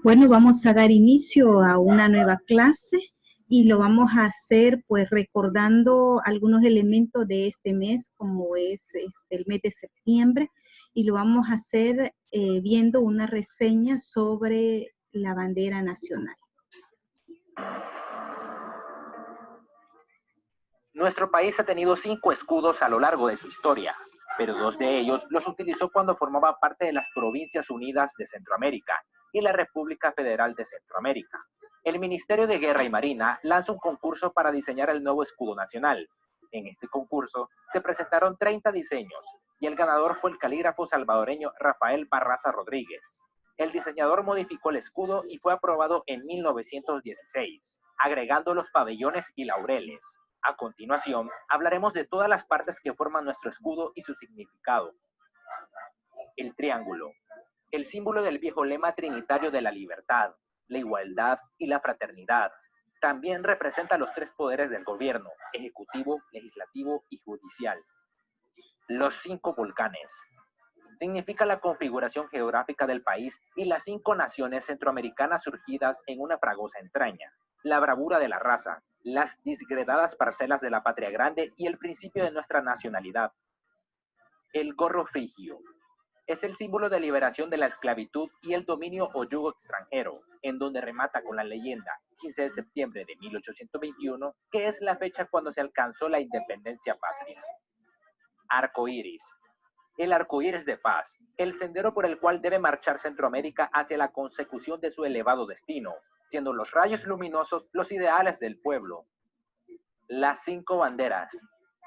Bueno, vamos a dar inicio a una nueva clase y lo vamos a hacer pues recordando algunos elementos de este mes, como es el mes de septiembre, y lo vamos a hacer viendo una reseña sobre la bandera nacional. Nuestro país ha tenido 5 escudos a lo largo de su historia, pero 2 de ellos los utilizó cuando formaba parte de las Provincias Unidas de Centroamérica y la República Federal de Centroamérica. El Ministerio de Guerra y Marina lanza un concurso para diseñar el nuevo escudo nacional. En este concurso se presentaron 30 diseños y el ganador fue el calígrafo salvadoreño Rafael Barraza Rodríguez. El diseñador modificó el escudo y fue aprobado en 1916, agregando los pabellones y laureles. A continuación, hablaremos de todas las partes que forman nuestro escudo y su significado. El triángulo, el símbolo del viejo lema trinitario de la libertad, la igualdad y la fraternidad. También representa los 3 poderes del gobierno, ejecutivo, legislativo y judicial. Los 5 volcanes. Significa la configuración geográfica del país y las 5 naciones centroamericanas surgidas en una fragosa entraña. La bravura de la raza, las disgregadas parcelas de la patria grande y el principio de nuestra nacionalidad. El gorro frigio es el símbolo de liberación de la esclavitud y el dominio o yugo extranjero, en donde remata con la leyenda 15 de septiembre de 1821, que es la fecha cuando se alcanzó la independencia patria. Arco iris. El arco iris de paz, el sendero por el cual debe marchar Centroamérica hacia la consecución de su elevado destino, siendo los rayos luminosos los ideales del pueblo. Las 5 banderas,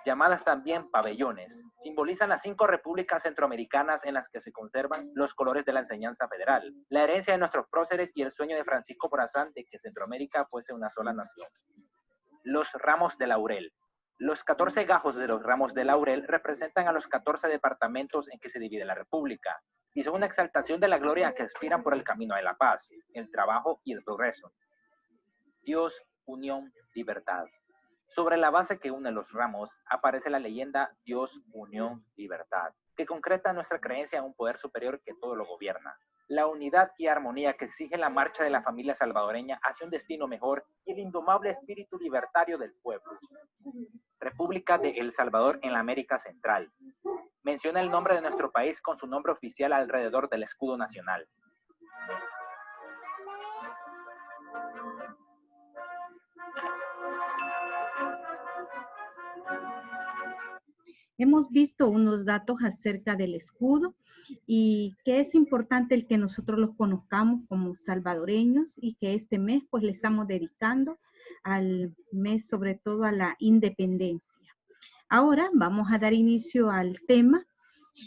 llamadas también pabellones, simbolizan las 5 repúblicas centroamericanas en las que se conservan los colores de la enseñanza federal, la herencia de nuestros próceres y el sueño de Francisco Morazán de que Centroamérica fuese una sola nación. Los ramos de laurel. Los 14 gajos de los ramos de laurel representan a los 14 departamentos en que se divide la república y son una exaltación de la gloria que aspiran por el camino de la paz, el trabajo y el progreso. Dios, unión, libertad. Sobre la base que une los ramos aparece la leyenda Dios, unión, libertad, que concreta nuestra creencia en un poder superior que todo lo gobierna. La unidad y armonía que exige la marcha de la familia salvadoreña hacia un destino mejor y el indomable espíritu libertario del pueblo. República de El Salvador en la América Central. Menciona el nombre de nuestro país con su nombre oficial alrededor del escudo nacional. Hemos visto unos datos acerca del escudo y que es importante el que nosotros los conozcamos como salvadoreños y que este mes pues le estamos dedicando al mes sobre todo a la independencia. Ahora vamos a dar inicio al tema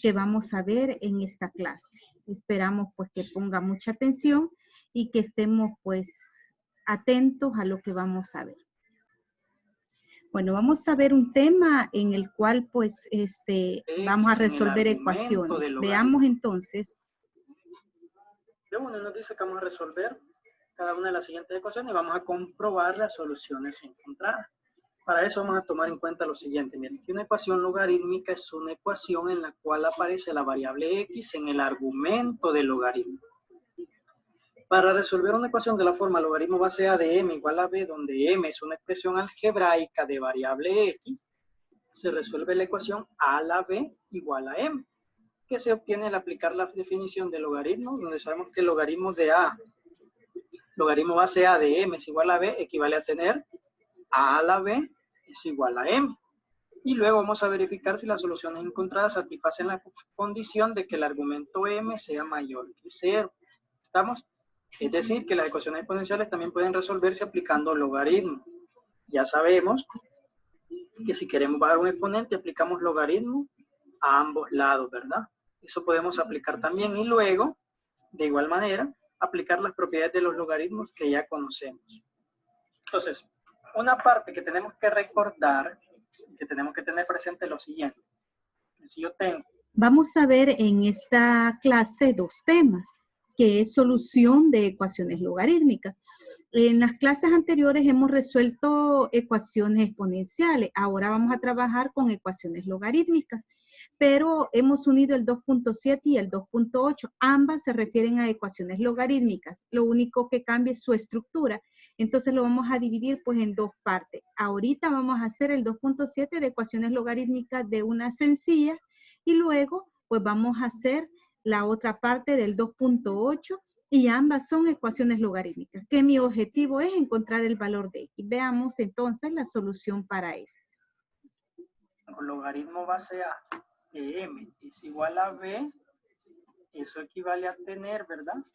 que vamos a ver en esta clase. Esperamos pues que ponga mucha atención y que estemos pues atentos a lo que vamos a ver. Bueno, vamos a ver un tema en el cual pues vamos a resolver ecuaciones. Veamos entonces. Bueno, nos dice que vamos a resolver cada una de las siguientes ecuaciones y vamos a comprobar las soluciones encontradas. Para eso vamos a tomar en cuenta lo siguiente. Miren, que una ecuación logarítmica es una ecuación en la cual aparece la variable x en el argumento del logaritmo. Para resolver una ecuación de la forma logaritmo base a de m igual a b, donde m es una expresión algebraica de variable x, se resuelve la ecuación a a la b igual a m, que se obtiene al aplicar la definición de logaritmo, donde sabemos que el logaritmo de a, logaritmo base a de m es igual a b, equivale a tener a la b es igual a m. Y luego vamos a verificar si las soluciones encontradas satisfacen la condición de que el argumento m sea mayor que 0. ¿Estamos? Es decir, que las ecuaciones exponenciales también pueden resolverse aplicando logaritmo. Ya sabemos que si queremos bajar un exponente, aplicamos logaritmo a ambos lados, ¿verdad? Eso podemos aplicar también y luego, de igual manera, aplicar las propiedades de los logaritmos que ya conocemos. Entonces, una parte que tenemos que recordar, que tenemos que tener presente es lo siguiente. Si yo tengo... Vamos a ver en esta clase 2 temas, que es solución de ecuaciones logarítmicas. En las clases anteriores hemos resuelto ecuaciones exponenciales. Ahora vamos a trabajar con ecuaciones logarítmicas. pero hemos unido el 2.7 y el 2.8. Ambas se refieren a ecuaciones logarítmicas. Lo único que cambia es su estructura. Entonces lo vamos a dividir pues en dos partes. Ahorita vamos a hacer el 2.7 de ecuaciones logarítmicas de una sencilla y luego pues vamos a hacer la otra parte del 2.8 y ambas son ecuaciones logarítmicas, que mi objetivo es encontrar el valor de X. Veamos entonces la solución para estas. El logaritmo base A de M es igual a B, eso equivale a tener, ¿verdad?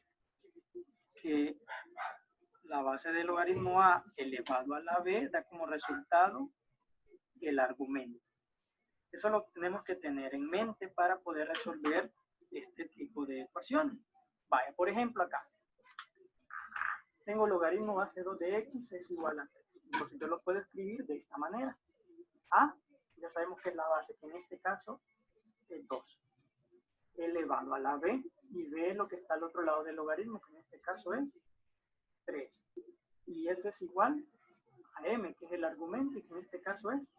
Que la base del logaritmo A elevado a la B da como resultado el argumento. Eso lo tenemos que tener en mente para poder resolver este tipo de ecuaciones. Vaya, por ejemplo, acá. Tengo logaritmo base 2 de X es igual a 3. Entonces yo lo puedo escribir de esta manera. A, ya sabemos que es la base, que en este caso es 2. Elevado a la B, y B es lo que está al otro lado del logaritmo, que en este caso es 3. Y eso es igual a M, que es el argumento, y que en este caso es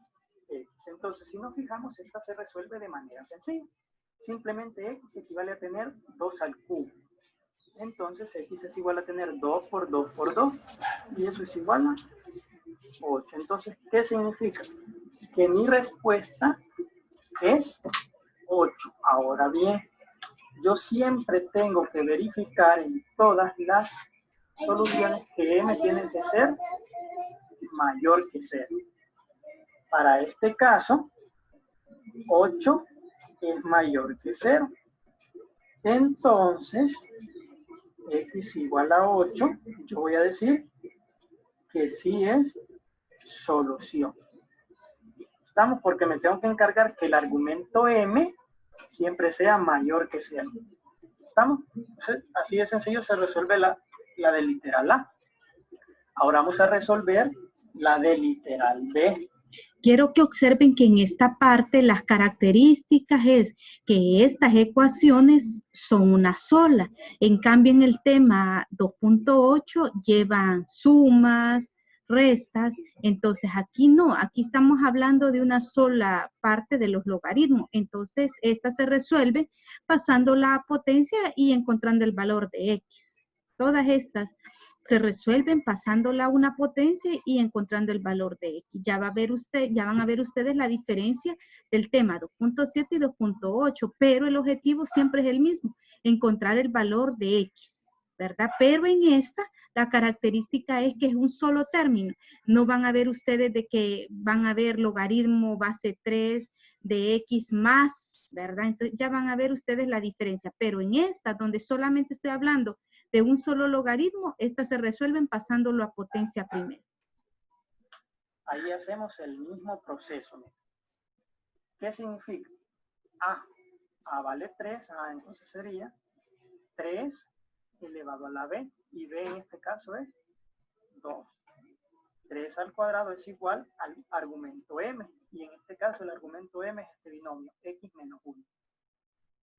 X. Entonces, si nos fijamos, esta se resuelve de manera sencilla. Simplemente X equivale a tener 2 al cubo. Entonces, X es igual a tener 2 por 2 por 2. Y eso es igual a 8. Entonces, ¿qué significa? Que mi respuesta es 8. Ahora bien, yo siempre tengo que verificar en todas las soluciones que M tiene que ser mayor que 0. Para este caso, 8 es mayor que 0. Entonces, X igual a 8, yo voy a decir que sí es solución. ¿Estamos? Porque me tengo que encargar que el argumento M siempre sea mayor que 0. ¿Estamos? Así de sencillo se resuelve la del literal A. Ahora vamos a resolver la del literal B. Quiero que observen que en esta parte las características es que estas ecuaciones son una sola. En cambio, en el tema 2.8 llevan sumas, restas. Entonces, aquí no. Aquí estamos hablando de una sola parte de los logaritmos. Entonces, esta se resuelve pasando la potencia y encontrando el valor de X. Todas estas se resuelven pasándola a una potencia y encontrando el valor de X. Ya van a ver ustedes la diferencia del tema 2.7 y 2.8, pero el objetivo siempre es el mismo, encontrar el valor de X, ¿verdad? Pero en esta, la característica es que es un solo término. No van a ver ustedes de que van a ver logaritmo base 3 de X más, ¿verdad? Entonces ya van a ver ustedes la diferencia, pero en esta, donde solamente estoy hablando de un solo logaritmo, estas se resuelven pasándolo a potencia primero. Ahí hacemos el mismo proceso. ¿Qué significa? A vale 3, entonces sería 3 elevado a la B, y B en este caso es 2. 3 al cuadrado es igual al argumento M, y en este caso el argumento M es este binomio, X menos 1.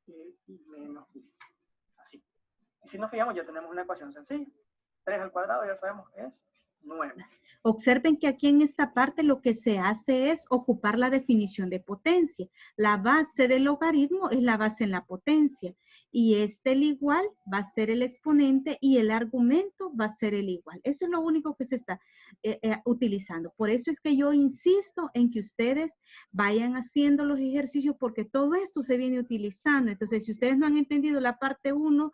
X menos 1. Así. Y si nos fijamos, ya tenemos una ecuación sencilla. 3 al cuadrado ya sabemos que es 9. Observen que aquí en esta parte lo que se hace es ocupar la definición de potencia. La base del logaritmo es la base en la potencia. Y el igual va a ser el exponente y el argumento va a ser el igual. Eso es lo único que se está utilizando. Por eso es que yo insisto en que ustedes vayan haciendo los ejercicios porque todo esto se viene utilizando. Entonces, si ustedes no han entendido la parte 1,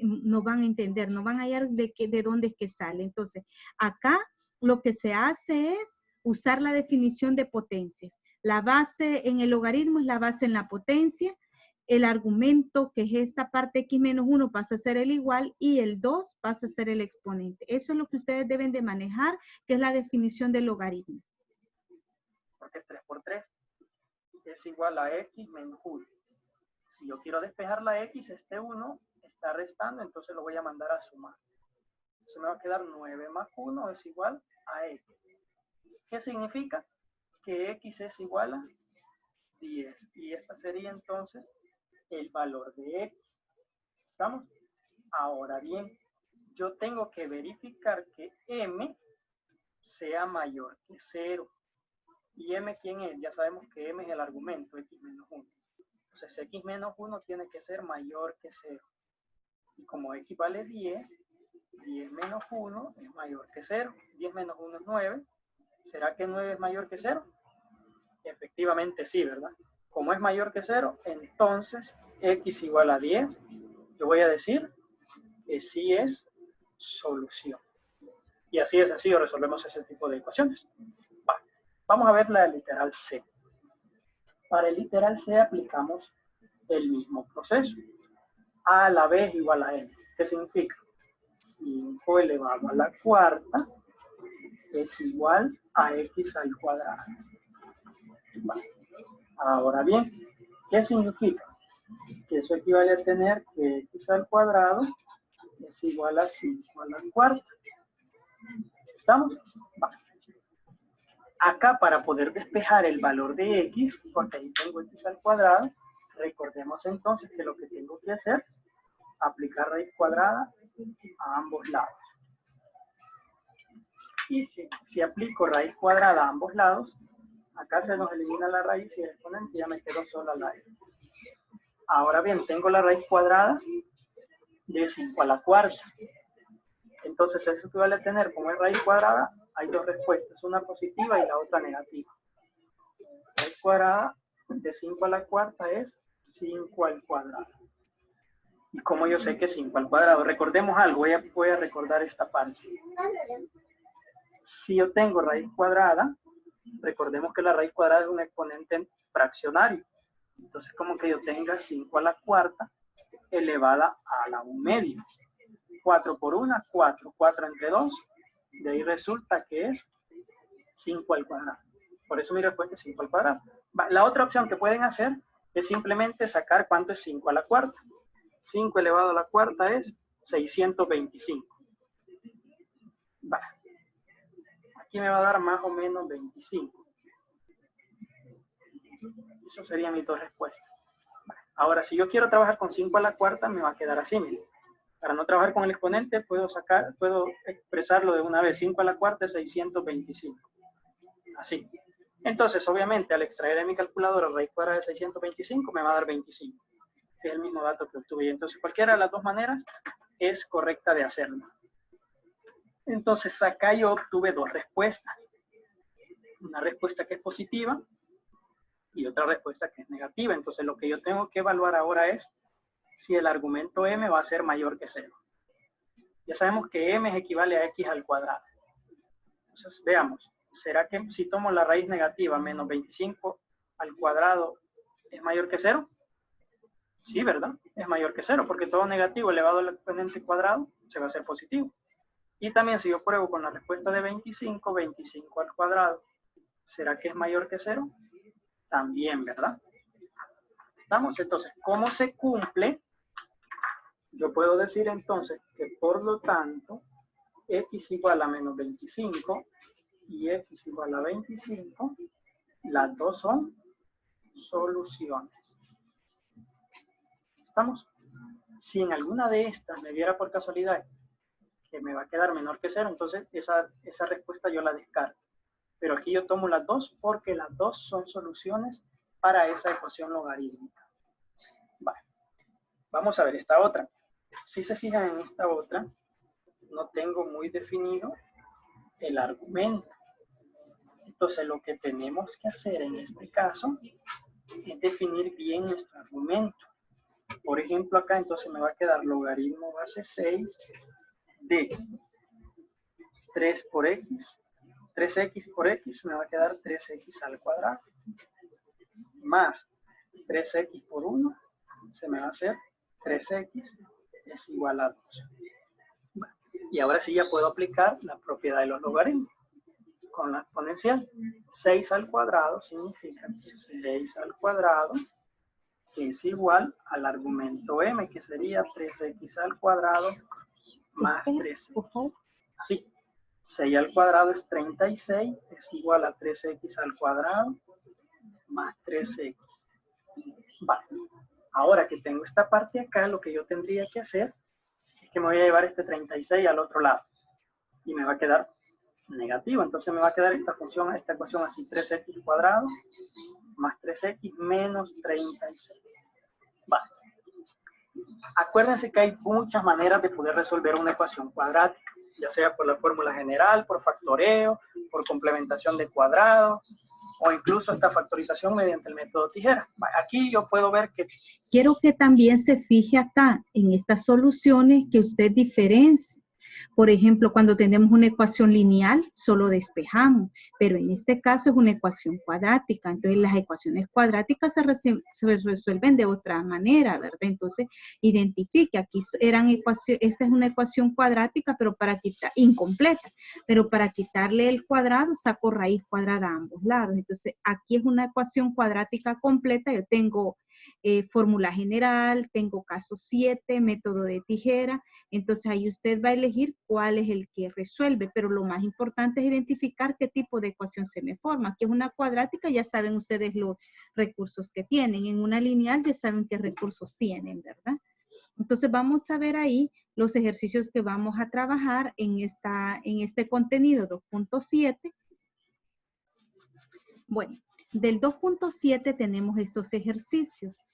no van a entender, no van a hallar de dónde es que sale. Entonces, acá lo que se hace es usar la definición de potencias. La base en el logaritmo es la base en la potencia. El argumento, que es esta parte X menos 1, pasa a ser el igual y el 2 pasa a ser el exponente. Eso es lo que ustedes deben de manejar, que es la definición del logaritmo. Porque es 3 por 3 es igual a X menos 1. Si yo quiero despejar la X, este 1 está restando, entonces lo voy a mandar a sumar. Entonces me va a quedar 9 más 1 es igual a X. ¿Qué significa? Que X es igual a 10. Y esta sería entonces el valor de X. ¿Estamos? Ahora bien, yo tengo que verificar que M sea mayor que 0. ¿Y M quién es? Ya sabemos que M es el argumento, X menos 1. Entonces x menos 1 tiene que ser mayor que 0. Y como x vale 10, 10 menos 1 es mayor que 0. 10 menos 1 es 9. ¿Será que 9 es mayor que 0? Efectivamente sí, ¿verdad? Como es mayor que 0, entonces x igual a 10. Yo voy a decir que sí es solución. Y así de sencillo resolvemos ese tipo de ecuaciones. Vamos a ver la literal C. Para el literal C aplicamos el mismo proceso. A a la B es igual a n. ¿Qué significa? 5 elevado a la cuarta es igual a x al cuadrado. Vale. Ahora bien, ¿qué significa? Que eso equivale a tener que x al cuadrado es igual a 5 a la cuarta. ¿Estamos? Vale. Acá, para poder despejar el valor de x, porque ahí tengo x al cuadrado, recordemos entonces que lo que tengo que hacer, aplicar raíz cuadrada a ambos lados. Y si aplico raíz cuadrada a ambos lados, acá se nos elimina la raíz y el exponente, ya me quedó sola la x. Ahora bien, tengo la raíz cuadrada de 5 a la cuarta. Entonces eso equivale a tener, como es raíz cuadrada, hay dos respuestas, una positiva y la otra negativa. Raíz cuadrada de 5 a la cuarta es 5 al cuadrado. Y como yo sé que 5 al cuadrado, recordemos algo, voy a recordar esta parte. Si yo tengo raíz cuadrada, recordemos que la raíz cuadrada es un exponente fraccionario. Entonces, como que yo tenga 5 a la cuarta elevada a la 1 medio. 4 por 1, 4. 4 entre 2. De ahí resulta que es 5 al cuadrado. Por eso mi respuesta es 5 al cuadrado. La otra opción que pueden hacer es simplemente sacar cuánto es 5 a la cuarta. 5 elevado a la cuarta es 625. Vale. Aquí me va a dar más o menos 25. Eso serían mis dos respuestas. Vale. Ahora, si yo quiero trabajar con 5 a la cuarta, me va a quedar así. Miren. Para no trabajar con el exponente, puedo expresarlo de una vez. 5 a la cuarta es 625. Así. Entonces, obviamente, al extraer de mi calculadora raíz cuadrada de 625, me va a dar 25. Es el mismo dato que obtuve. Entonces, cualquiera de las dos maneras es correcta de hacerlo. Entonces, acá yo obtuve dos respuestas. Una respuesta que es positiva y otra respuesta que es negativa. Entonces, lo que yo tengo que evaluar ahora es si el argumento m va a ser mayor que 0. Ya sabemos que m equivale a x al cuadrado. Entonces, veamos. ¿Será que si tomo la raíz negativa menos 25 al cuadrado es mayor que 0? Sí, ¿verdad? Es mayor que 0 porque todo negativo elevado al exponente cuadrado se va a hacer positivo. Y también si yo pruebo con la respuesta de 25, 25 al cuadrado, ¿será que es mayor que 0? También, ¿verdad? ¿Estamos? Entonces, ¿cómo se cumple? Yo puedo decir entonces que por lo tanto, x igual a menos 25 y x igual a 25, las dos son soluciones. ¿Estamos? Si en alguna de estas me diera por casualidad que me va a quedar menor que 0, entonces esa respuesta yo la descarto. Pero aquí yo tomo las dos porque las dos son soluciones para esa ecuación logarítmica. Vale. Vamos a ver esta otra. Si se fijan en esta otra, no tengo muy definido el argumento. Entonces lo que tenemos que hacer en este caso es definir bien nuestro argumento. Por ejemplo, acá entonces me va a quedar logaritmo base 6 de 3 por x, 3x por x me va a quedar 3x al cuadrado, más 3x por 1 se me va a hacer 3x es igual a 2. Y ahora sí ya puedo aplicar la propiedad de los logaritmos con la exponencial. 6 al cuadrado significa que 6 al cuadrado es igual al argumento m, que sería 3x al cuadrado más 3x. Así, 6 al cuadrado es 36, es igual a 3x al cuadrado más 3x. Vale. Ahora que tengo esta parte acá, lo que yo tendría que hacer es que me voy a llevar este 36 al otro lado. Y me va a quedar negativo. Entonces me va a quedar esta función, esta ecuación así, 3x cuadrado más 3x menos 36. Vale. Acuérdense que hay muchas maneras de poder resolver una ecuación cuadrática, ya sea por la fórmula general, por factoreo, por complementación de cuadrados, o incluso esta factorización mediante el método tijera. Aquí yo puedo ver que... Quiero que también se fije acá en estas soluciones que usted diferencie. Por ejemplo, cuando tenemos una ecuación lineal, solo despejamos, pero en este caso es una ecuación cuadrática. Entonces, las ecuaciones cuadráticas se resuelven de otra manera, ¿verdad? Entonces, identifique, aquí eran ecuaciones, esta es una ecuación cuadrática, pero para quitar, incompleta, pero para quitarle el cuadrado, saco raíz cuadrada a ambos lados. Entonces, aquí es una ecuación cuadrática completa, yo tengo fórmula general, tengo caso 7, método de tijera, entonces ahí usted va a elegir cuál es el que resuelve, pero lo más importante es identificar qué tipo de ecuación se me forma. Aquí es una cuadrática, ya saben ustedes los recursos que tienen, en una lineal ya saben qué recursos tienen, ¿verdad? Entonces vamos a ver ahí los ejercicios que vamos a trabajar en este contenido 2.7. Bueno, del 2.7 tenemos estos ejercicios.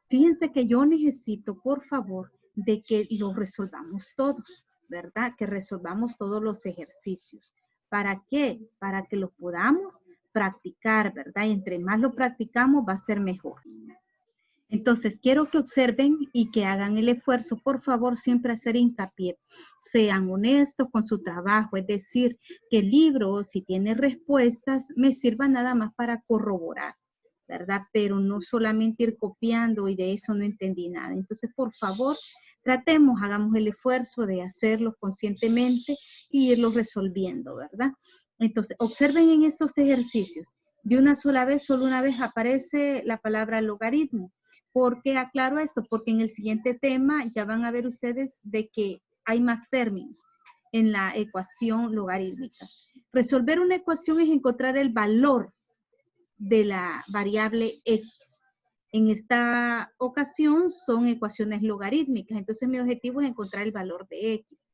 Fíjense que yo necesito, por favor, de que los resolvamos todos, ¿verdad? Que resolvamos todos los ejercicios. ¿Para qué? Para que los podamos practicar, ¿verdad? Y entre más lo practicamos va a ser mejor. Entonces, quiero que observen y que hagan el esfuerzo, por favor, siempre hacer hincapié. Sean honestos con su trabajo, es decir, que el libro, si tiene respuestas, me sirva nada más para corroborar, ¿verdad? Pero no solamente ir copiando y de eso no entendí nada. Entonces, por favor, tratemos, hagamos el esfuerzo de hacerlo conscientemente y irlo resolviendo, ¿verdad? Entonces, observen en estos ejercicios. De una sola vez, solo una vez aparece la palabra logaritmo. ¿Por qué aclaro esto? Porque en el siguiente tema ya van a ver ustedes de que hay más términos en la ecuación logarítmica. Resolver una ecuación es encontrar el valor de la variable x. En esta ocasión son ecuaciones logarítmicas, entonces mi objetivo es encontrar el valor de x.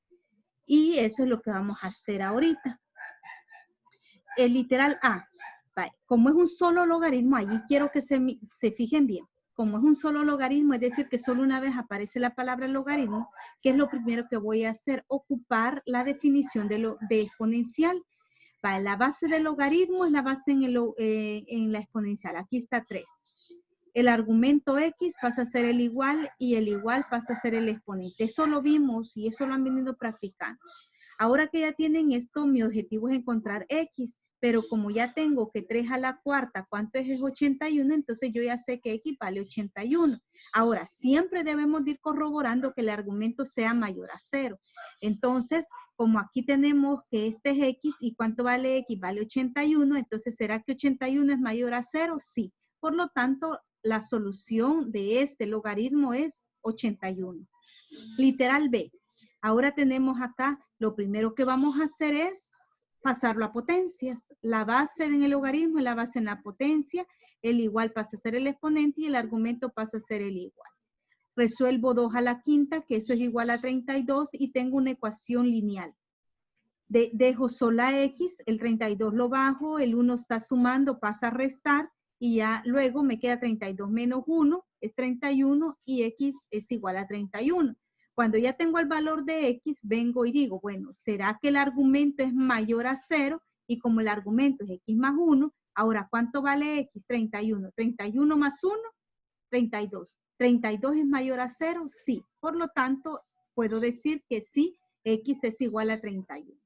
Y eso es lo que vamos a hacer ahorita. El literal A, como es un solo logaritmo, allí quiero que se fijen bien. Como es un solo logaritmo, es decir, que solo una vez aparece la palabra logaritmo, ¿qué es lo primero que voy a hacer? Ocupar la definición de exponencial. La base del logaritmo es la base en la exponencial. Aquí está 3. El argumento X pasa a ser el igual y el igual pasa a ser el exponente. Eso lo vimos y eso lo han venido practicando. Ahora que ya tienen esto, mi objetivo es encontrar X. Pero como ya tengo que 3 a la cuarta, ¿cuánto es 81? Entonces yo ya sé que X vale 81. Ahora, siempre debemos de ir corroborando que el argumento sea mayor a 0. Entonces, como aquí tenemos que este es X y ¿cuánto vale X? Vale 81. Entonces, ¿será que 81 es mayor a 0? Sí. Por lo tanto, la solución de este logaritmo es 81. Literal B. Ahora tenemos acá, lo primero que vamos a hacer es pasarlo a potencias. La base en el logaritmo es la base en la potencia, el igual pasa a ser el exponente y el argumento pasa a ser el igual. Resuelvo 2 a la quinta, que eso es igual a 32 y tengo una ecuación lineal. Dejo sola X, el 32 lo bajo, el 1 está sumando, pasa a restar y ya luego me queda 32 menos 1 es 31 y X es igual a 31. Cuando ya tengo el valor de X, vengo y digo, bueno, ¿será que el argumento es mayor a 0? Y como el argumento es X más 1, ahora, ¿cuánto vale X? 31. 31 más 1, 32. ¿32 es mayor a 0? Sí. Por lo tanto, puedo decir que sí, X es igual a 31.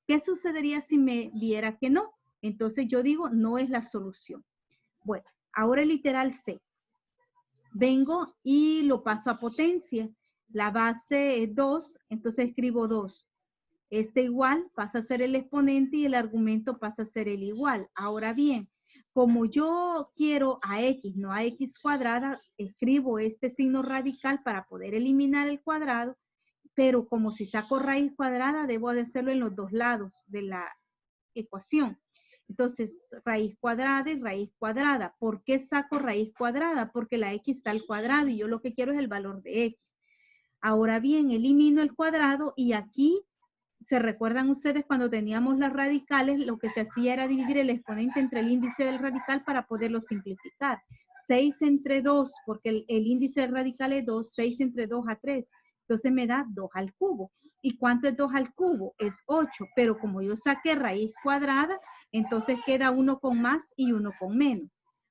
¿Qué sucedería si me diera que no? Entonces yo digo, no es la solución. Bueno, ahora el literal C. Vengo y lo paso a potencia. La base es 2, entonces escribo 2. Este igual pasa a ser el exponente y el argumento pasa a ser el igual. Ahora bien, como yo quiero a X, no a X cuadrada, escribo este signo radical para poder eliminar el cuadrado, pero como si saco raíz cuadrada, debo de hacerlo en los dos lados de la ecuación. Entonces, raíz cuadrada y raíz cuadrada. ¿Por qué saco raíz cuadrada? Porque la X está al cuadrado y yo lo que quiero es el valor de X. Ahora bien, elimino el cuadrado y aquí ¿Se recuerdan ustedes cuando teníamos las radicales? Lo que se hacía era dividir el exponente entre el índice del radical para poderlo simplificar. 6 entre 2, porque el índice del radical es 2, 6 entre 2 a 3. Entonces me da 2 al cubo. ¿Y cuánto es 2 al cubo? Es 8, pero como yo saqué raíz cuadrada, entonces queda uno con más y uno con menos.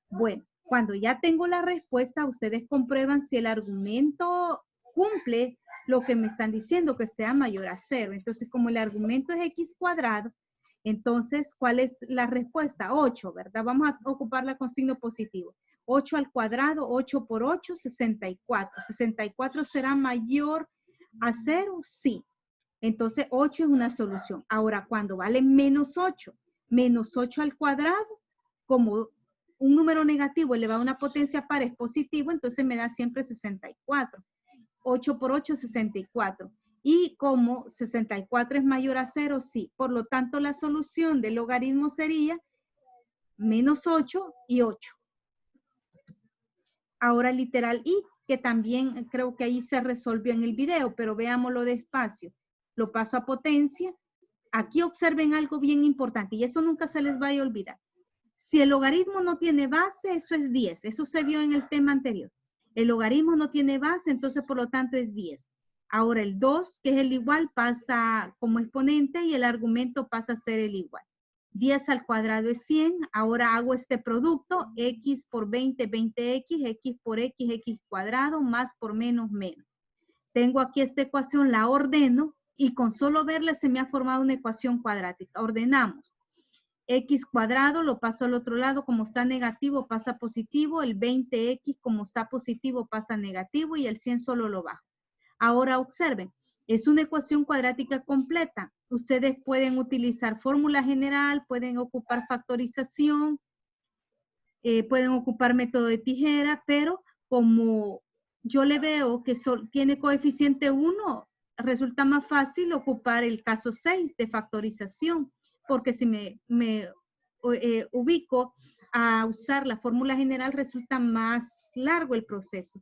Bueno, cuando ya tengo la respuesta, ustedes comprueban si el argumento cumple lo que me están diciendo, que sea mayor a 0. Entonces, como el argumento es x cuadrado, entonces, ¿cuál es la respuesta? 8, ¿verdad? Vamos a ocuparla con signo positivo. 8 al cuadrado, 8 por 8, 64. ¿64 será mayor a 0? Sí. Entonces, 8 es una solución. Ahora, cuando vale menos 8 al cuadrado, como un número negativo elevado a una potencia par es positivo, entonces me da siempre 64. 8 por 8, 64. Y como 64 es mayor a 0, sí. Por lo tanto, la solución del logaritmo sería menos 8 y 8. Ahora literal I, que también creo que ahí se resolvió en el video, pero veámoslo despacio. Lo paso a potencia. Aquí observen algo bien importante y eso nunca se les vaya a olvidar. Si el logaritmo no tiene base, eso es 10. Eso se vio en el tema anterior. El logaritmo no tiene base, entonces por lo tanto es 10. Ahora el 2, que es el igual, pasa como exponente y el argumento pasa a ser el igual. 10 al cuadrado es 100. Ahora hago este producto, x por 20, 20x, x por x, x cuadrado, más por menos, menos. Tengo aquí esta ecuación, la ordeno y con solo verla se me ha formado una ecuación cuadrática. Ordenamos. X cuadrado lo paso al otro lado, como está negativo pasa positivo, el 20x como está positivo pasa negativo y el 100 solo lo bajo. Ahora observen, es una ecuación cuadrática completa. Ustedes pueden utilizar fórmula general, pueden ocupar factorización, pueden ocupar método de tijera, pero como yo le veo que tiene coeficiente 1, resulta más fácil ocupar el caso 6 de factorización. Porque si me ubico a usar la fórmula general, resulta más largo el proceso.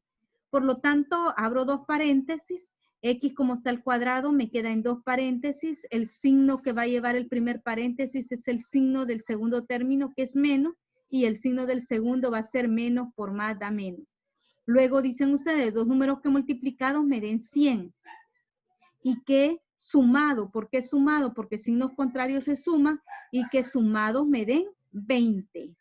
Por lo tanto, abro dos paréntesis, x como está al cuadrado me queda en dos paréntesis, el signo que va a llevar el primer paréntesis es el signo del segundo término, que es menos, y el signo del segundo va a ser menos por más da menos. Luego dicen ustedes, dos números que multiplicados me den 100. Y que sumado, ¿por qué sumado? Porque signos contrarios se suman y que sumados me den 20.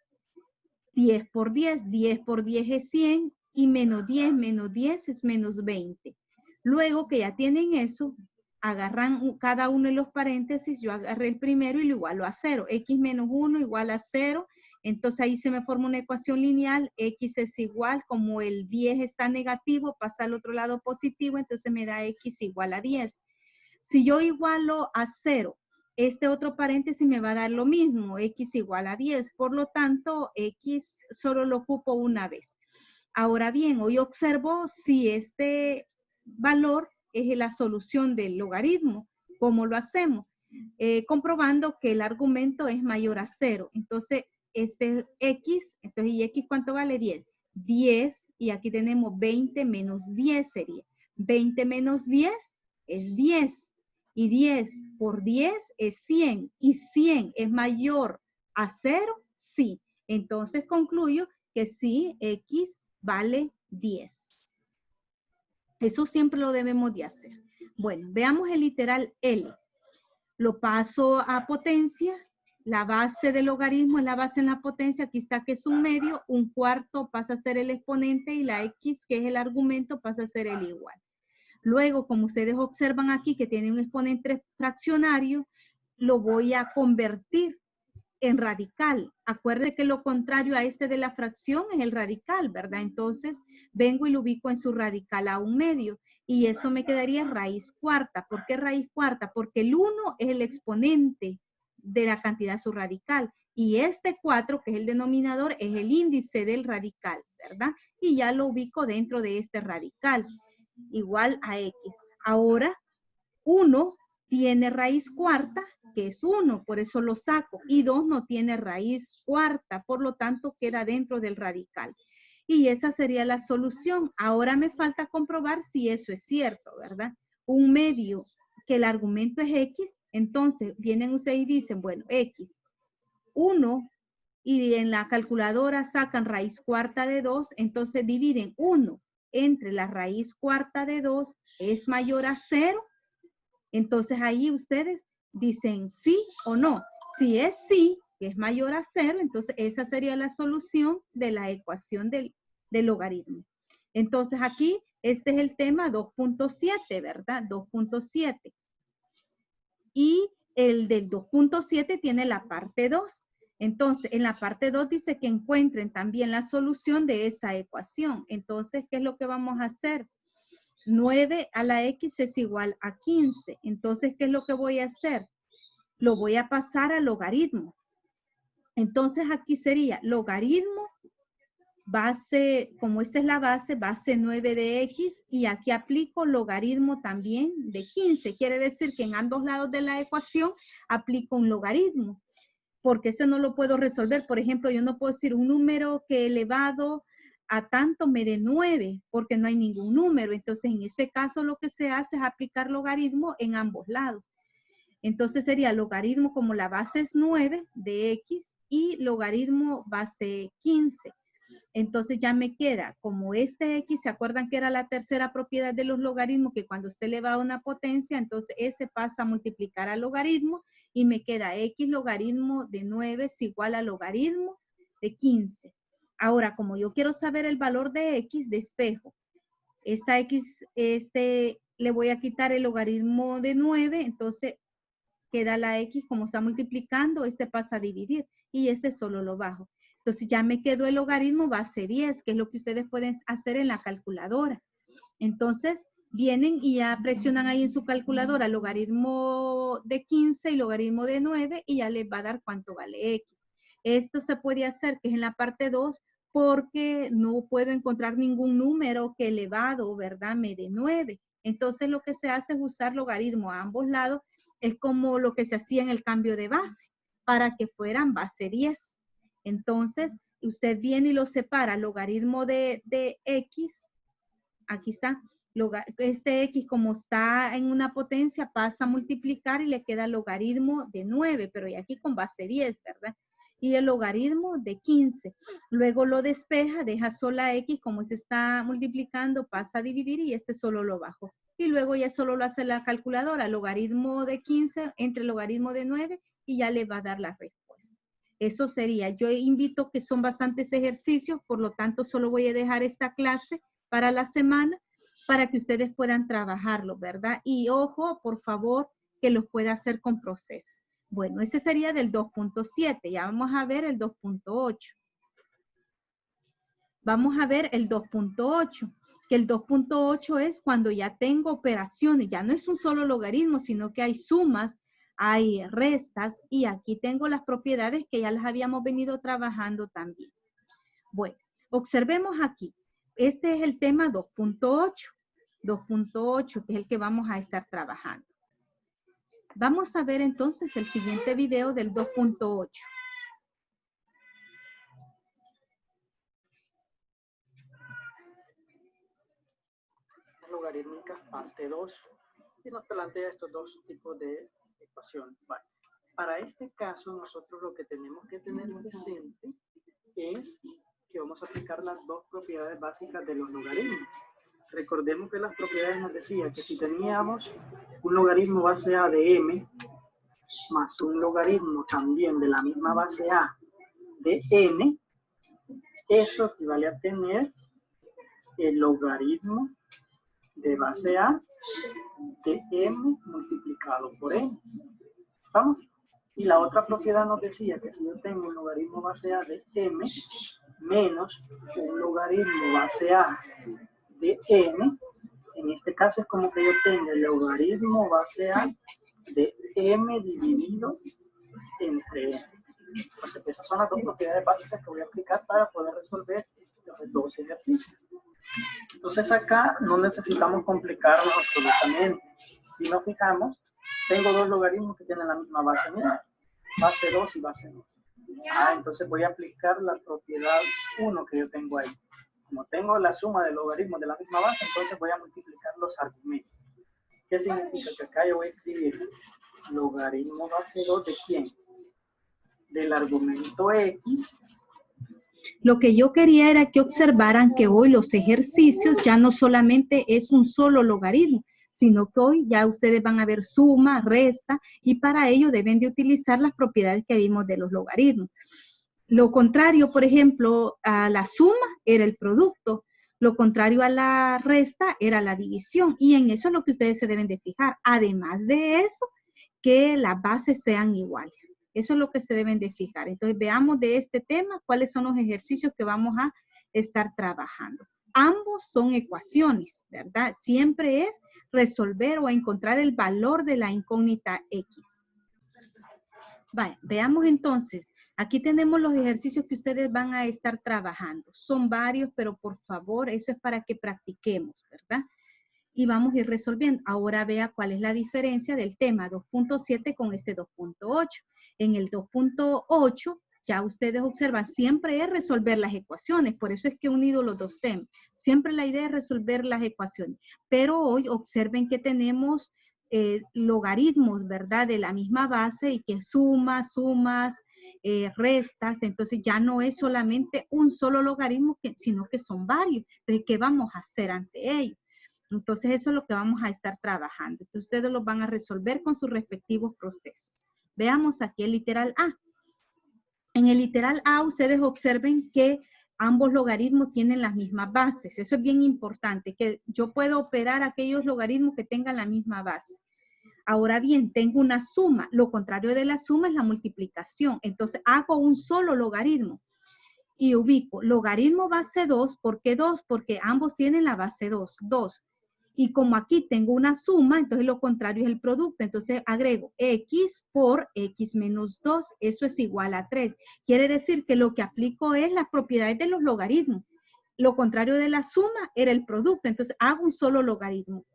10 por 10, 10 por 10 es 100 y menos 10 es menos 20. Luego que ya tienen eso, agarran cada uno de los paréntesis, yo agarré el primero y lo igualo a 0. X menos 1 igual a 0. Entonces ahí se me forma una ecuación lineal, x es igual, como el 10 está negativo, pasa al otro lado positivo, entonces me da x igual a 10. Si yo igualo a 0, este otro paréntesis me va a dar lo mismo, x igual a 10, por lo tanto, x solo lo ocupo una vez. Ahora bien, hoy observo si este valor es la solución del logaritmo. ¿Cómo lo hacemos? Comprobando que el argumento es mayor a 0. Entonces, este x, entonces, ¿y x cuánto vale? 10. 10, y aquí tenemos 20 menos 10 sería. 20 menos 10 es 10. Y 10 por 10 es 100. ¿Y 100 es mayor a 0? Sí. Entonces, concluyo que sí, x vale 10. Eso siempre lo debemos de hacer. Bueno, veamos el literal L. Lo paso a potencia. La base del logaritmo es la base en la potencia. Aquí está que es un medio. Un cuarto pasa a ser el exponente y la x, que es el argumento, pasa a ser el igual. Luego, como ustedes observan aquí que tiene un exponente fraccionario, lo voy a convertir en radical. Acuerde que lo contrario a este de la fracción es el radical, ¿verdad? Entonces, vengo y lo ubico en su radical a un medio. Y eso me quedaría raíz cuarta. ¿Por qué raíz cuarta? Porque el 1 es el exponente de la cantidad subradical. Y este 4, que es el denominador, es el índice del radical, ¿verdad? Y ya lo ubico dentro de este radical, igual a x. Ahora, 1 tiene raíz cuarta, que es 1, por eso lo saco. Y 2 no tiene raíz cuarta, por lo tanto queda dentro del radical. Y esa sería la solución. Ahora me falta comprobar si eso es cierto, ¿verdad? Un medio que el argumento es x, Entonces, vienen ustedes y dicen, bueno, X, 1, y en la calculadora sacan raíz cuarta de 2, entonces dividen 1 entre la raíz cuarta de 2 es mayor a 0. Entonces ahí ustedes dicen sí o no. Si es sí, que es mayor a 0, entonces esa sería la solución de la ecuación del logaritmo. Entonces aquí, este es el tema 2.7, ¿verdad? 2.7. Y el del 2.7 tiene la parte 2. Entonces, en la parte 2 dice que encuentren también la solución de esa ecuación. Entonces, ¿qué es lo que vamos a hacer? 9 a la X es igual a 15. Entonces, ¿qué es lo que voy a hacer? Lo voy a pasar a logaritmo. Entonces, aquí sería logaritmo base, como esta es la base 9 de X, y aquí aplico logaritmo también de 15. Quiere decir que en ambos lados de la ecuación aplico un logaritmo, porque ese no lo puedo resolver. Por ejemplo, yo no puedo decir un número que elevado a tanto me dé 9, porque no hay ningún número. Entonces, en ese caso, lo que se hace es aplicar logaritmo en ambos lados. Entonces, sería logaritmo como la base es 9 de X y logaritmo base 15. Entonces ya me queda como este X, ¿se acuerdan que era la tercera propiedad de los logaritmos? Que cuando usted le va a una potencia, entonces ese pasa a multiplicar al logaritmo y me queda X logaritmo de 9 es igual a logaritmo de 15. Ahora, como yo quiero saber el valor de X, despejo. Esta X, le voy a quitar el logaritmo de 9, entonces queda la X como está multiplicando, pasa a dividir y solo lo bajo. Entonces ya me quedó el logaritmo base 10, que es lo que ustedes pueden hacer en la calculadora. Entonces vienen y ya presionan ahí en su calculadora logaritmo de 15 y logaritmo de 9 y ya les va a dar cuánto vale X. Esto se puede hacer, que es en la parte 2, porque no puedo encontrar ningún número que elevado, ¿verdad? Me dé 9. Entonces lo que se hace es usar logaritmo a ambos lados. Es como lo que se hacía en el cambio de base, para que fueran base 10. Entonces, usted viene y lo separa, logaritmo de X, aquí está, X como está en una potencia pasa a multiplicar y le queda logaritmo de 9, pero y aquí con base 10, ¿verdad? Y el logaritmo de 15. Luego lo despeja, deja sola X, como se está multiplicando, pasa a dividir y solo lo bajo. Y luego ya solo lo hace la calculadora, logaritmo de 15 entre logaritmo de 9 y ya le va a dar la respuesta. Eso sería, yo invito que son bastantes ejercicios, por lo tanto solo voy a dejar esta clase para la semana para que ustedes puedan trabajarlo, ¿verdad? Y ojo, por favor, que los pueda hacer con proceso. Bueno, ese sería del 2.7. Ya vamos a ver el 2.8. Vamos a ver el 2.8, que el 2.8 es cuando ya tengo operaciones, ya no es un solo logaritmo, sino que hay sumas, hay restas, y aquí tengo las propiedades que ya las habíamos venido trabajando también. Bueno, observemos aquí. Este es el tema 2.8. 2.8, que es el que vamos a estar trabajando. Vamos a ver entonces el siguiente video del 2.8. Logarítmicas, parte 2, y nos plantea estos dos tipos de ecuaciones. Vale. Para este caso, nosotros lo que tenemos que tener presente es que vamos a aplicar las dos propiedades básicas de los logaritmos. Recordemos que las propiedades nos decían que si teníamos un logaritmo base A de m más un logaritmo también de la misma base A de n, eso equivale a tener el logaritmo de base A de m multiplicado por n. ¿Estamos? Y la otra propiedad nos decía que si yo tengo un logaritmo base A de m menos un logaritmo base A de n, en este caso es como que yo tenga el logaritmo base A de m dividido entre n. Entonces, esas son las dos propiedades básicas que voy a aplicar para poder resolver estos dos ejercicios. Entonces acá no necesitamos complicarnos absolutamente. Si nos fijamos, tengo dos logaritmos que tienen la misma base. Mira, base 2 y base 2. Entonces voy a aplicar la propiedad 1 que yo tengo ahí. Como tengo la suma de logaritmos de la misma base, entonces voy a multiplicar los argumentos. ¿Qué significa? Que acá yo voy a escribir Logaritmo base 2 ¿de quién? Del argumento X. Lo que yo quería era que observaran que hoy los ejercicios ya no solamente es un solo logaritmo, sino que hoy ya ustedes van a ver suma, resta, y para ello deben de utilizar las propiedades que vimos de los logaritmos. Lo contrario, por ejemplo, a la suma era el producto, lo contrario a la resta era la división, y en eso es lo que ustedes se deben de fijar. Además de eso, que las bases sean iguales. Eso es lo que se deben de fijar. Entonces, veamos de este tema cuáles son los ejercicios que vamos a estar trabajando. Ambos son ecuaciones, ¿verdad? Siempre es resolver o encontrar el valor de la incógnita X. Vale, veamos entonces. Aquí tenemos los ejercicios que ustedes van a estar trabajando. Son varios, pero por favor, eso es para que practiquemos, ¿verdad? Y vamos a ir resolviendo. Ahora vea cuál es la diferencia del tema 2.7 con este 2.8. En el 2.8, ya ustedes observan, siempre es resolver las ecuaciones. Por eso es que he unido los dos temas. Siempre la idea es resolver las ecuaciones. Pero hoy observen que tenemos logaritmos, ¿verdad? De la misma base y que sumas, restas. Entonces ya no es solamente un solo logaritmo, sino que son varios. Entonces, ¿qué vamos a hacer ante ellos? Entonces, eso es lo que vamos a estar trabajando. Entonces, ustedes lo van a resolver con sus respectivos procesos. Veamos aquí el literal A. En el literal A, ustedes observen que ambos logaritmos tienen las mismas bases. Eso es bien importante, que yo puedo operar aquellos logaritmos que tengan la misma base. Ahora bien, tengo una suma. Lo contrario de la suma es la multiplicación. Entonces, hago un solo logaritmo. Y ubico logaritmo base 2. ¿Por qué 2? Porque ambos tienen la base 2. 2. Y como aquí tengo una suma, entonces lo contrario es el producto. Entonces agrego x por x menos 2. Eso es igual a 3. Quiere decir que lo que aplico es las propiedades de los logaritmos. Lo contrario de la suma era el producto. Entonces hago un solo logaritmo.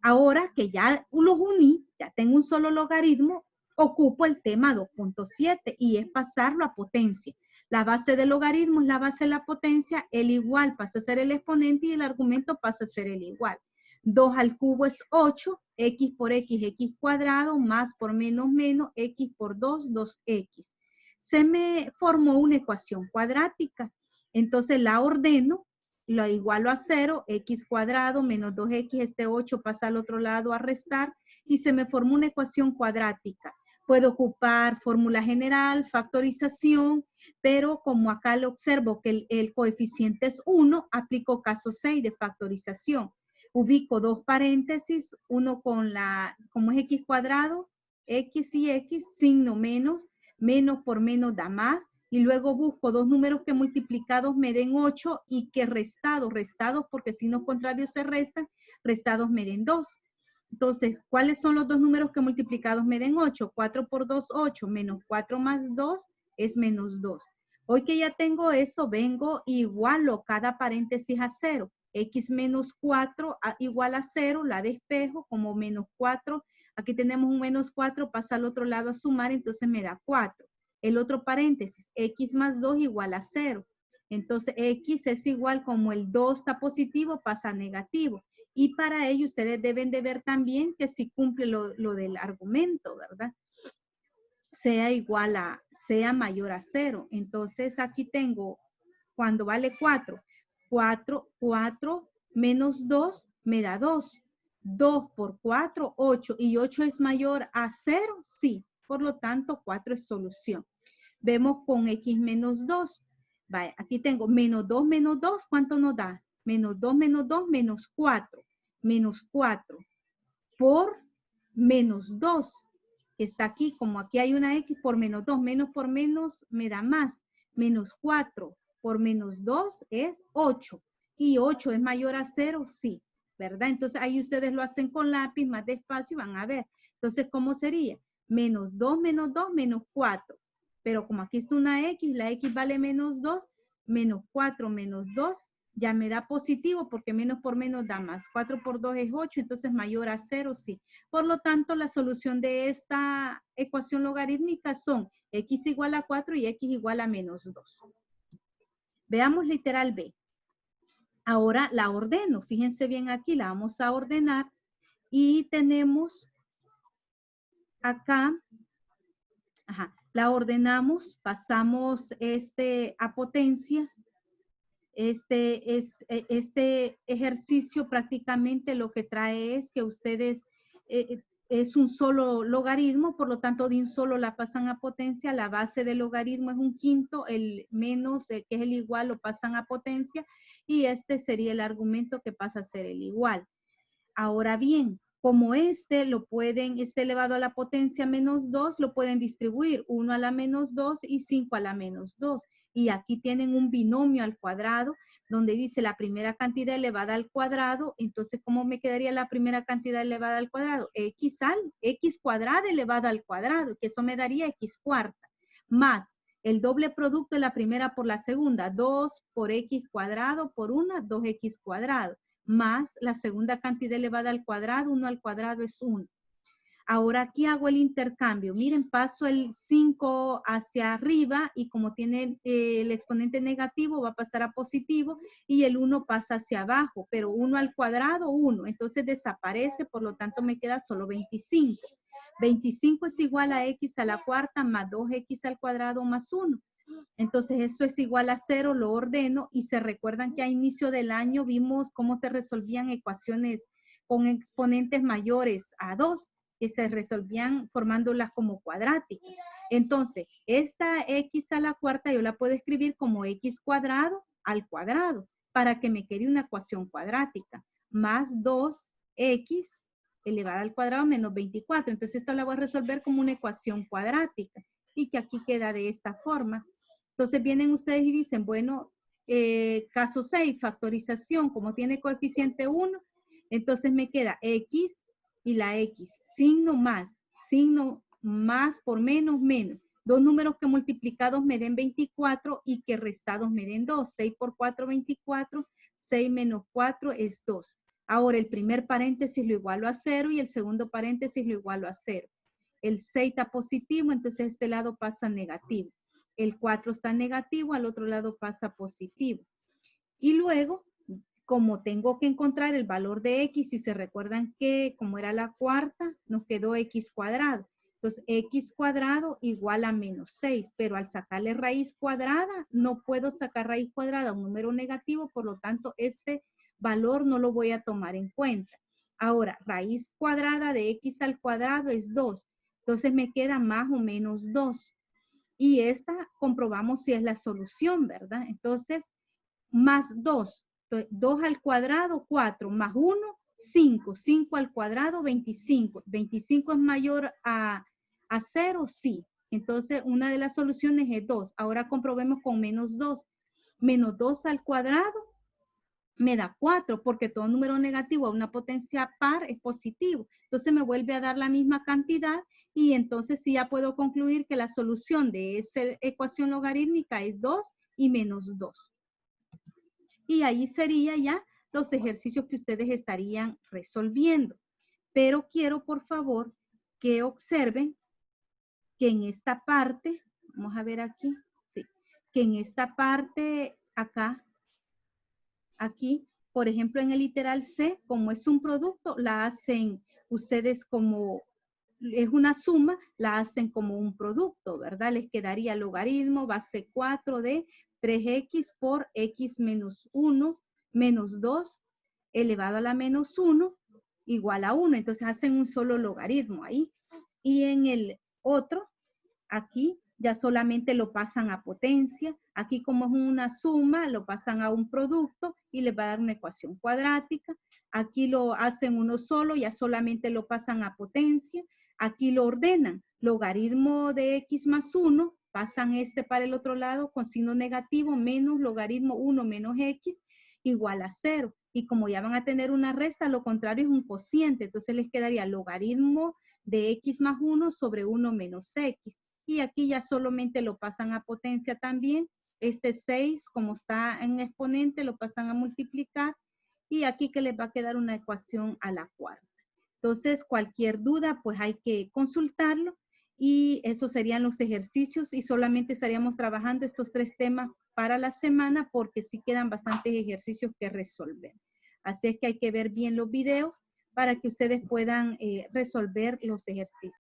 Ahora que ya los uní, ya tengo un solo logaritmo, ocupo el tema 2.7 y es pasarlo a potencia. La base del logaritmo es la base de la potencia, el igual pasa a ser el exponente y el argumento pasa a ser el igual. 2 al cubo es 8, x por x cuadrado, más por menos, x por 2, 2x. Se me formó una ecuación cuadrática. Entonces la ordeno, lo igualo a 0, x cuadrado menos 2x, este 8 pasa al otro lado a restar y se me formó una ecuación cuadrática. Puedo ocupar fórmula general, factorización, pero como acá lo observo que el coeficiente es 1, aplico caso 6 de factorización. Ubico dos paréntesis, uno con como es x cuadrado, x y x, signo menos, menos por menos da más, y luego busco dos números que multiplicados me den 8 y que restados porque signos contrarios se restan, restados me den 2. Entonces, ¿cuáles son los dos números que multiplicados me den 8? 4 por 2, 8, menos 4 más 2 es menos 2. Hoy que ya tengo eso, vengo igualo cada paréntesis a 0. X menos 4 igual a 0, la despejo como menos 4. Aquí tenemos un menos 4, pasa al otro lado a sumar, entonces me da 4. El otro paréntesis, x más 2 igual a 0. Entonces, x es igual como el 2 está positivo, pasa a negativo. Y para ello, ustedes deben de ver también que si cumple lo del argumento, ¿verdad? Sea mayor a 0. Entonces, aquí tengo, cuando vale 4 menos 2 me da 2. 2 por 4, 8. ¿Y 8 es mayor a 0? Sí. Por lo tanto, 4 es solución. Vemos con x menos 2. Vaya, aquí tengo menos 2, ¿cuánto nos da? Menos 2, menos 4. Menos 4 por menos 2. Está aquí, como aquí hay una x por menos 2. Menos por menos me da más. Menos 4 por menos 2 es 8. ¿Y 8 es mayor a 0? Sí, ¿verdad? Entonces ahí ustedes lo hacen con lápiz más despacio y van a ver. Entonces, ¿cómo sería? Menos 2, menos 4. Pero como aquí está una x, la x vale menos 2, menos 4 menos 2, ya me da positivo porque menos por menos da más. 4 por 2 es 8, entonces mayor a 0, sí. Por lo tanto, la solución de esta ecuación logarítmica son x igual a 4 y x igual a menos 2. Veamos literal B. Ahora la ordeno. Fíjense bien aquí, la vamos a ordenar y tenemos acá, la ordenamos, pasamos a potencias. Este ejercicio prácticamente lo que trae es que ustedes es un solo logaritmo, por lo tanto de un solo la pasan a potencia, la base del logaritmo es un quinto, el menos que es el igual lo pasan a potencia y este sería el argumento que pasa a ser el igual. Ahora bien, como lo pueden, elevado a la potencia menos 2, lo pueden distribuir 1 a la menos 2 y 5 a la menos 2. Y aquí tienen un binomio al cuadrado, donde dice la primera cantidad elevada al cuadrado. Entonces, ¿cómo me quedaría la primera cantidad elevada al cuadrado? X cuadrada elevada al cuadrado, que eso me daría X cuarta, más el doble producto de la primera por la segunda, 2 por X cuadrado por 1, 2X cuadrado, más la segunda cantidad elevada al cuadrado, 1 al cuadrado es 1. Ahora aquí hago el intercambio. Miren, paso el 5 hacia arriba y como tiene el exponente negativo va a pasar a positivo y el 1 pasa hacia abajo, pero 1 al cuadrado, 1. Entonces desaparece, por lo tanto me queda solo 25. 25 es igual a X a la cuarta más 2X al cuadrado más 1. Entonces esto es igual a 0, lo ordeno y se recuerdan que a inicio del año vimos cómo se resolvían ecuaciones con exponentes mayores a 2, que se resolvían formándolas como cuadráticas. Entonces, esta X a la cuarta yo la puedo escribir como X cuadrado al cuadrado para que me quede una ecuación cuadrática, más 2X elevada al cuadrado menos 24. Entonces, esta la voy a resolver como una ecuación cuadrática y que aquí queda de esta forma. Entonces vienen ustedes y dicen, bueno, caso 6, factorización, como tiene coeficiente 1, entonces me queda X y la X, signo más por menos, menos. Dos números que multiplicados me den 24 y que restados me den 2. 6 por 4, 24. 6 menos 4 es 2. Ahora el primer paréntesis lo igualo a 0 y el segundo paréntesis lo igualo a 0. El 6 está positivo, entonces este lado pasa negativo. El 4 está negativo, al otro lado pasa positivo. Y luego, como tengo que encontrar el valor de X, si se recuerdan que como era la cuarta, nos quedó X cuadrado. Entonces, X cuadrado igual a menos 6, pero al sacarle raíz cuadrada, no puedo sacar raíz cuadrada a un número negativo, por lo tanto, este valor no lo voy a tomar en cuenta. Ahora, raíz cuadrada de X al cuadrado es 2. Entonces, me queda más o menos 2. Y esta comprobamos si es la solución, ¿verdad? Entonces, más 2. 2 al cuadrado, 4, más 1, 5. 5 al cuadrado, 25. 25 es mayor a 0, sí. Entonces, una de las soluciones es 2. Ahora comprobemos con menos 2. Menos 2 al cuadrado me da 4, porque todo número negativo a una potencia par es positivo. Entonces, me vuelve a dar la misma cantidad y entonces sí ya puedo concluir que la solución de esa ecuación logarítmica es 2 y menos 2. Y ahí sería ya los ejercicios que ustedes estarían resolviendo. Pero quiero, por favor, que observen que en esta parte, vamos a ver aquí, sí, que en esta parte acá, aquí, por ejemplo, en el literal C, como es un producto, la hacen ustedes como, es una suma, la hacen como un producto, ¿verdad? Les quedaría logaritmo base 4 de 3x por x menos 1 menos 2 elevado a la menos 1 igual a 1. Entonces hacen un solo logaritmo ahí. Y en el otro, aquí ya solamente lo pasan a potencia. Aquí como es una suma, lo pasan a un producto y les va a dar una ecuación cuadrática. Aquí lo hacen uno solo, ya solamente lo pasan a potencia. Aquí lo ordenan. Logaritmo de x más 1, pasan este para el otro lado con signo negativo, menos logaritmo 1 menos x igual a 0. Y como ya van a tener una resta, lo contrario es un cociente. Entonces les quedaría logaritmo de x más 1 sobre 1 menos x. Y aquí ya solamente lo pasan a potencia también. Este 6, como está en exponente, lo pasan a multiplicar. Y aquí que les va a quedar una ecuación a la cuarta. Entonces, cualquier duda, pues hay que consultarlo. Y esos serían los ejercicios. Y solamente estaríamos trabajando estos 3 temas para la semana porque sí quedan bastantes ejercicios que resolver. Así es que hay que ver bien los videos para que ustedes puedan resolver los ejercicios.